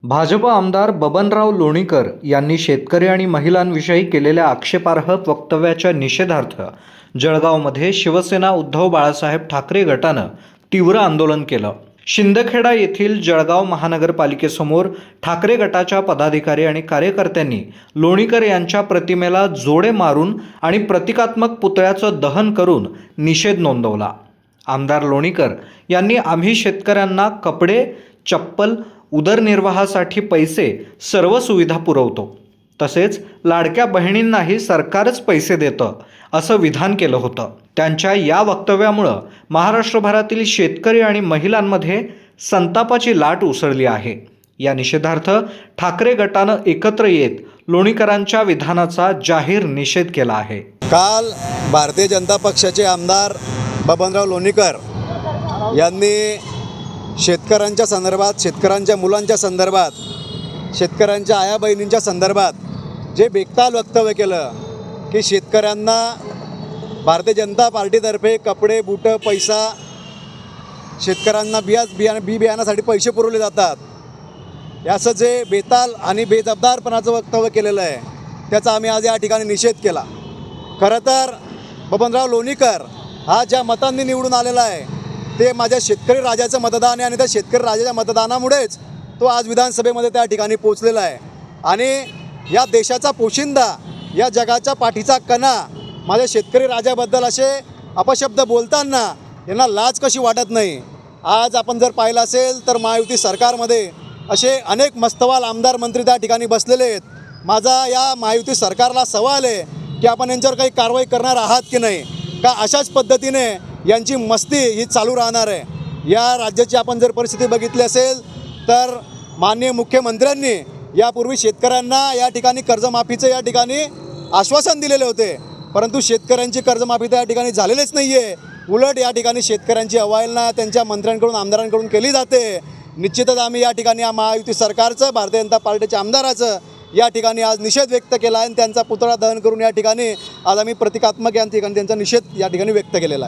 भाजप आमदार बबनराव लोणीकर यांनी शेतकरी आणि महिलांविषयी केलेल्या आक्षेपार्ह वक्तव्याच्या निषेधार्थ जळगावमध्ये शिवसेना उद्धव बाळासाहेब ठाकरे गटानं तीव्र आंदोलन केलं। शिंदखेडा येथील जळगाव महानगरपालिकेसमोर ठाकरे गटाच्या पदाधिकारी आणि कार्यकर्त्यांनी लोणीकर यांच्या प्रतिमेला जोडे मारून आणि प्रतिकात्मक पुतळ्याचं दहन करून निषेध नोंदवला। आमदार लोणीकर यांनी आम्ही शेतकऱ्यांना कपडे, चप्पल, उदरनिर्वाहासाठी पैसे सर्व सुविधा पुरवतो, तसेच लाडक्या बहिणींनाही सरकारच पैसे देतं असं विधान केलं होतं। त्यांच्या या वक्तव्यामुळे महाराष्ट्रभरातील शेतकरी आणि महिलांमध्ये संतापाची लाट उसळली आहे। या निषेधार्थ ठाकरे गटानं एकत्र येत लोणीकरांच्या विधानाचा जाहीर निषेध केला आहे। काल भारतीय जनता पक्षाचे आमदार बबनराव लोणीकर यांनी शेतकऱ्यांच्या संदर्भात, शेतकऱ्यांच्या मुलांच्या संदर्भात, शेतकऱ्यांच्या आया बहिणींच्या संदर्भात जे बेताल वक्तव्य केलं की शेतकऱ्यांना भारतीय जनता पार्टीतर्फे कपडे, बूटं, पैसा, शेतकऱ्यांना बियाण्यासाठी पैसे पुरवले जातात, याचं जे बेताल आणि बेजबाबदारपणाचं वक्तव्य केलेलं आहे त्याचा आम्ही आज या ठिकाणी निषेध केला। खरं तर बबनराव लोणीकर हा ज्या मतांनी निवडून आलेला आहे ते माझ्या शेतकरी राजाचं मतदान आहे आणि त्या शेतकरी राजाच्या मतदानामुळेच तो आज विधानसभेमध्ये त्या ठिकाणी पोचलेला आहे। आणि या देशाचा पोशिंदा, या जगाच्या पाठीचा कणा माझ्या शेतकरी राजाबद्दल असे अपशब्द बोलताना यांना लाज कशी वाटत नाही। आज आपण जर पाहिलं असेल तर महायुती सरकारमध्ये असे अनेक मस्तवाल आमदार मंत्री त्या ठिकाणी बसलेले आहेत। माझा या महायुती सरकारला सवाल आहे की आपण यांच्यावर काही कारवाई करणार आहात की नाही, का अशाच पद्धतीने यांची मस्ती ही चालू राहणार आहे। या राज्याची आपण जर परिस्थिती बघितली असेल तर माननीय मुख्यमंत्र्यांनी यापूर्वी शेतकऱ्यांना या ठिकाणी कर्जमाफीचं या ठिकाणी आश्वासन दिलेले होते, परंतु शेतकऱ्यांची कर्जमाफी त्या ठिकाणी झालेलीच नाही आहे। उलट या ठिकाणी शेतकऱ्यांची अवहेलना त्यांच्या मंत्र्यांकडून, आमदारांकडून केली जाते। निश्चितच आम्ही या ठिकाणी या महायुती सरकारचं, भारतीय जनता पार्टीच्या आमदाराचं या ठिकाणी आज निषेध व्यक्त केला आहे आणि त्यांचा पुतळा दहन करून या ठिकाणी आज आम्ही प्रतिकात्मक या ठिकाणी त्यांचा निषेध या ठिकाणी व्यक्त केलेला आहे।